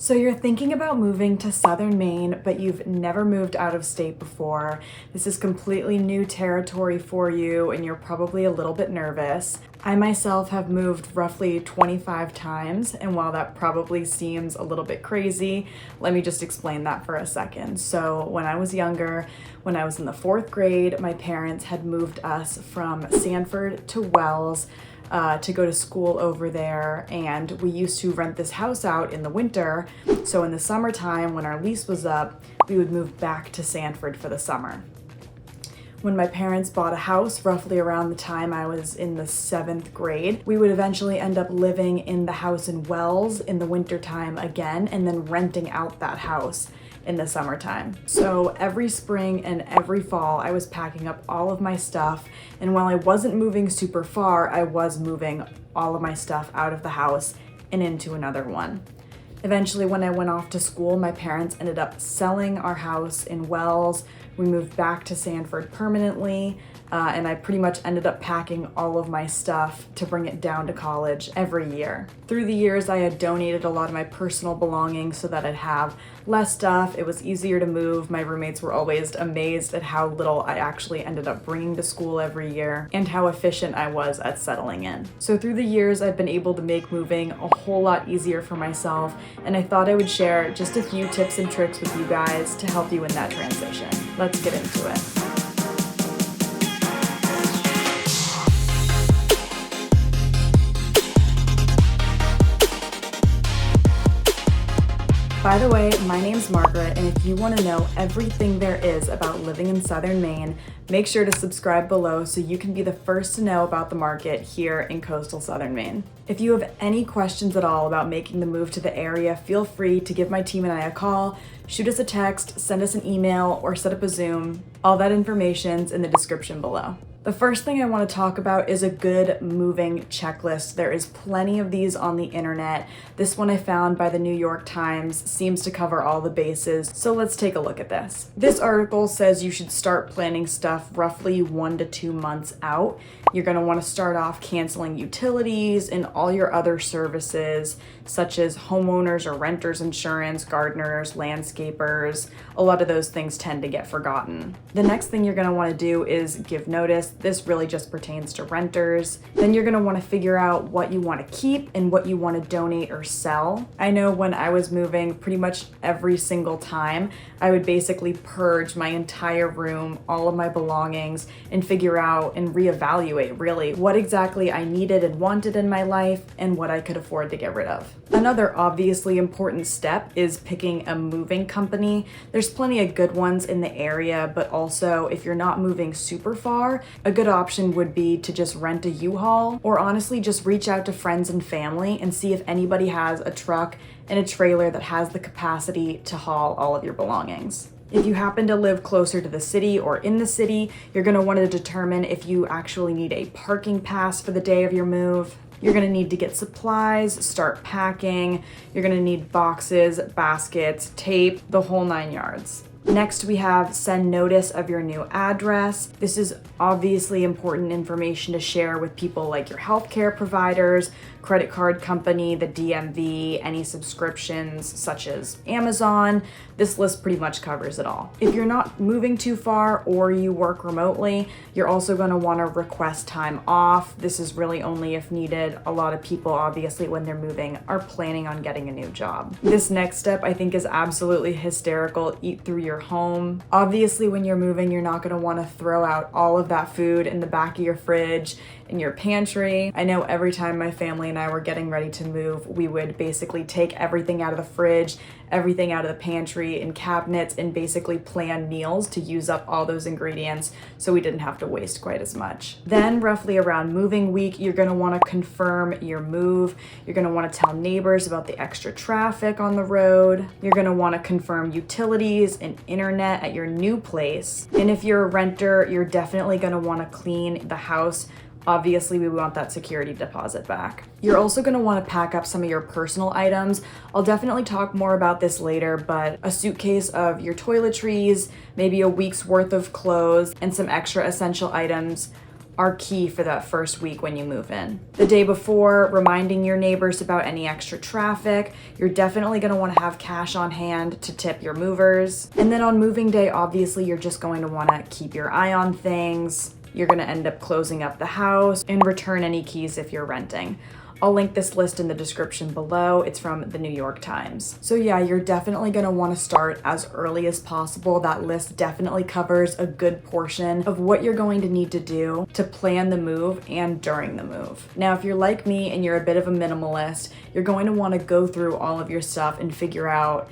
So you're thinking about moving to southern Maine, but you've never moved out of state before. This is completely new territory for you, and you're probably a little bit nervous. I myself have moved roughly 25 times, and while that probably seems a little bit crazy, let me just explain that for a second. So when I was younger, when I was in the 4th grade, my parents had moved us from Sanford to Wells to go to school over there, and we used to rent this house out in the winter. So in the summertime, when our lease was up, we would move back to Sanford for the summer. When my parents bought a house roughly around the time I was in the 7th grade, we would eventually end up living in the house in Wells in the wintertime again, and then renting out that house in the summertime. So every spring and every fall, I was packing up all of my stuff. And while I wasn't moving super far, I was moving all of my stuff out of the house and into another one. Eventually, when I went off to school, my parents ended up selling our house in Wells. We moved back to Sanford permanently, and I pretty much ended up packing all of my stuff to bring it down to college every year. Through the years, I had donated a lot of my personal belongings so that I'd have less stuff. It was easier to move. My roommates were always amazed at how little I actually ended up bringing to school every year and how efficient I was at settling in. So through the years, I've been able to make moving a whole lot easier for myself, and I thought I would share just a few tips and tricks with you guys to help you in that transition. Let's get into it. By the way, my name's Margaret, and if you want to know everything there is about living in southern Maine, make sure to subscribe below so you can be the first to know about the market here in coastal southern Maine. If you have any questions at all about making the move to the area, feel free to give my team and I a call, shoot us a text, send us an email, or set up a Zoom. All that information's in the description below. The first thing I want to talk about is a good moving checklist. There is plenty of these on the internet. This one I found by the New York Times seems to cover all the bases, so let's take a look at this. This article says you should start planning stuff roughly 1 to 2 months out. You're going to want to start off canceling utilities and all your other services, such as homeowners or renters insurance, gardeners, landscapers. A lot of those things tend to get forgotten. The next thing you're going to want to do is give notice. This really just pertains to renters. Then you're going to want to figure out what you want to keep and what you want to donate or sell. I know when I was moving, pretty much every single time, I would basically purge my entire room, all of my belongings, and figure out and reevaluate really what exactly I needed and wanted in my life and what I could afford to get rid of. Another obviously important step is picking a moving company. There's plenty of good ones in the area, but also if you're not moving super far, a good option would be to just rent a U-Haul, or honestly just reach out to friends and family and see if anybody has a truck and a trailer that has the capacity to haul all of your belongings. If you happen to live closer to the city or in the city, you're going to want to determine if you actually need a parking pass for the day of your move. You're going to need to get supplies, start packing. You're going to need boxes, baskets, tape, the whole 9 yards. Next, we have send notice of your new address. This is obviously important information to share with people like your healthcare providers, credit card company, the DMV, any subscriptions such as Amazon. This list pretty much covers it all. If you're not moving too far or you work remotely, you're also going to want to request time off. This is really only if needed. A lot of people, obviously, when they're moving, are planning on getting a new job. This next step, I think, is absolutely hysterical. Eat through your home. Obviously, when you're moving, you're not going to want to throw out all of that food in the back of your fridge, in your pantry. I know every time my family and I were getting ready to move, we would basically take everything out of the fridge, everything out of the pantry and cabinets, and basically plan meals to use up all those ingredients so we didn't have to waste quite as much. Then roughly around moving week, you're going to want to confirm your move. You're going to want to tell neighbors about the extra traffic on the road. You're going to want to confirm utilities and internet at your new place. And if you're a renter, you're definitely going to want to clean the house. Obviously, we want that security deposit back. You're also going to want to pack up some of your personal items. I'll definitely talk more about this later, but a suitcase of your toiletries, maybe a week's worth of clothes, and some extra essential items are key for that first week when you move in. The day before, reminding your neighbors about any extra traffic. You're definitely going to want to have cash on hand to tip your movers. And then on moving day, obviously, you're just going to want to keep your eye on things. You're going to end up closing up the house and return any keys if you're renting. I'll link this list in the description below. It's from the New York Times. So yeah, you're definitely going to want to start as early as possible. That list definitely covers a good portion of what you're going to need to do to plan the move and during the move. Now, if you're like me and you're a bit of a minimalist, you're going to want to go through all of your stuff and figure out,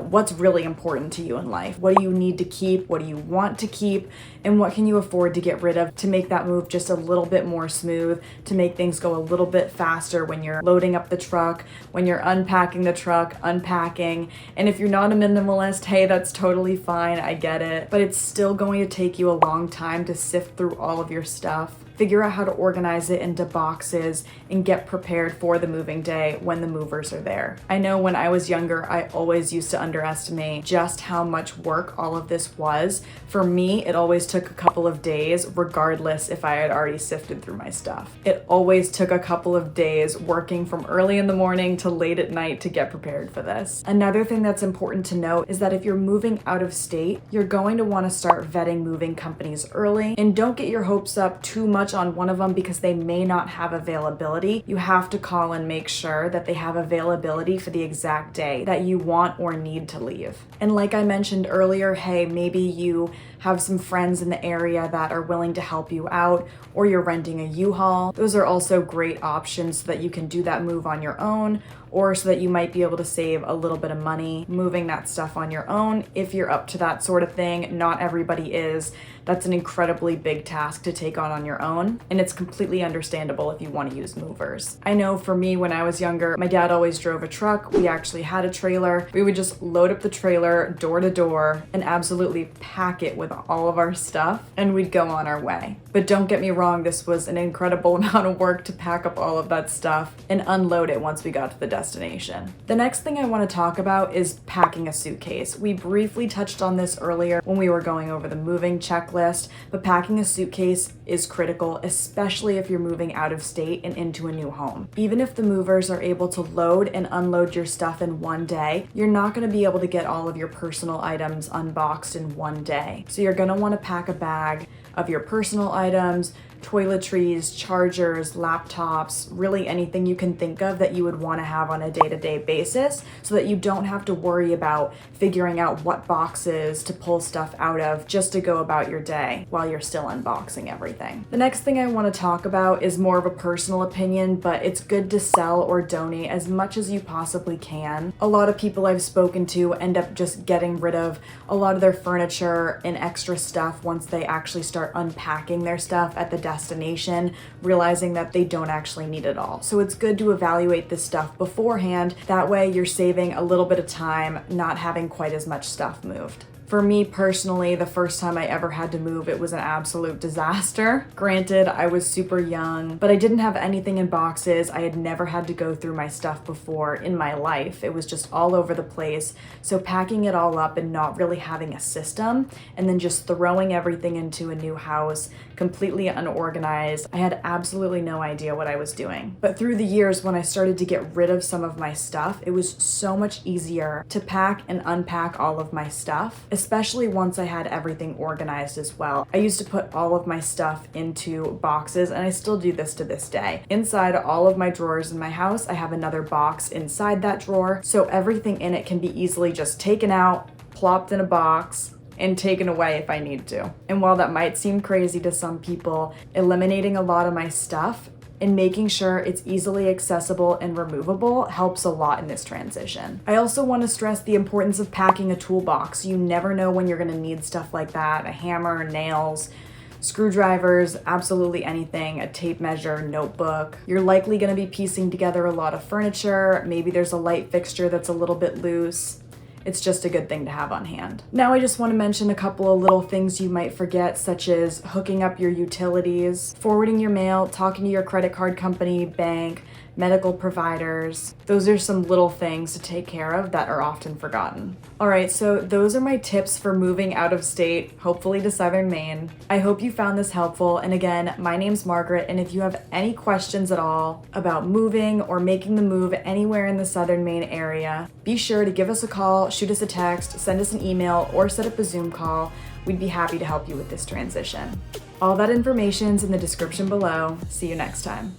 what's really important to you in life. What do you need to keep? What do you want to keep? And what can you afford to get rid of to make that move just a little bit more smooth, to make things go a little bit faster when you're loading up the truck, when you're unpacking the truck, unpacking. And if you're not a minimalist, hey, that's totally fine. I get it. But it's still going to take you a long time to sift through all of your stuff, figure out how to organize it into boxes, and get prepared for the moving day when the movers are there. I know when I was younger, I always used to underestimate just how much work all of this was. For me, it always took a couple of days, regardless if I had already sifted through my stuff. It always took a couple of days working from early in the morning to late at night to get prepared for this. Another thing that's important to note is that if you're moving out of state, you're going to want to start vetting moving companies early, and don't get your hopes up too much on one of them because they may not have availability. You have to call and make sure that they have availability for the exact day that you want or need to leave. And like I mentioned earlier, hey, maybe you have some friends in the area that are willing to help you out, or you're renting a U-Haul. Those are also great options so that you can do that move on your own, or so that you might be able to save a little bit of money moving that stuff on your own if you're up to that sort of thing. Not everybody is. That's an incredibly big task to take on your own, and it's completely understandable if you want to use movers. I know for me, when I was younger, my dad always drove a truck. We actually had a trailer. We would just load up the trailer door to door and absolutely pack it with all of our stuff, and we'd go on our way. But don't get me wrong, this was an incredible amount of work to pack up all of that stuff and unload it once we got to the destination. The next thing I want to talk about is packing a suitcase. We briefly touched on this earlier when we were going over the moving checklist, but packing a suitcase is critical, especially if you're moving out of state and into a new home. Even if the movers are able to load and unload your stuff in one day, you're not going to be able to get all of your personal items unboxed in one day. So you're going to want to pack a bag of your personal items, toiletries, chargers, laptops, really anything you can think of that you would want to have on a day-to-day basis, so that you don't have to worry about figuring out what boxes to pull stuff out of just to go about your day while you're still unboxing everything. The next thing I want to talk about is more of a personal opinion, but it's good to sell or donate as much as you possibly can. A lot of people I've spoken to end up just getting rid of a lot of their furniture and extra stuff once they actually start unpacking their stuff at the destination, realizing that they don't actually need it all. So it's good to evaluate this stuff beforehand. That way you're saving a little bit of time not having quite as much stuff moved. For me personally, the first time I ever had to move, it was an absolute disaster. Granted, I was super young, but I didn't have anything in boxes. I had never had to go through my stuff before in my life. It was just all over the place. So packing it all up and not really having a system, and then just throwing everything into a new house, completely unorganized, I had absolutely no idea what I was doing. But through the years, when I started to get rid of some of my stuff, it was so much easier to pack and unpack all of my stuff, especially once I had everything organized as well. I used to put all of my stuff into boxes, and I still do this to this day. Inside all of my drawers in my house, I have another box inside that drawer, so everything in it can be easily just taken out, plopped in a box, and taken away if I need to. And while that might seem crazy to some people, eliminating a lot of my stuff and making sure it's easily accessible and removable helps a lot in this transition. I also want to stress the importance of packing a toolbox. You never know when you're going to need stuff like that: a hammer, nails, screwdrivers, absolutely anything, a tape measure, notebook. You're likely going to be piecing together a lot of furniture. Maybe there's a light fixture that's a little bit loose. It's just a good thing to have on hand. Now I just want to mention a couple of little things you might forget, such as hooking up your utilities, forwarding your mail, talking to your credit card company, bank, medical providers. Those are some little things to take care of that are often forgotten. All right, so those are my tips for moving out of state, hopefully to southern Maine. I hope you found this helpful. And again, my name's Margaret, and if you have any questions at all about moving or making the move anywhere in the southern Maine area, be sure to give us a call, shoot us a text, send us an email, or set up a Zoom call. We'd be happy to help you with this transition. All that information's in the description below. See you next time.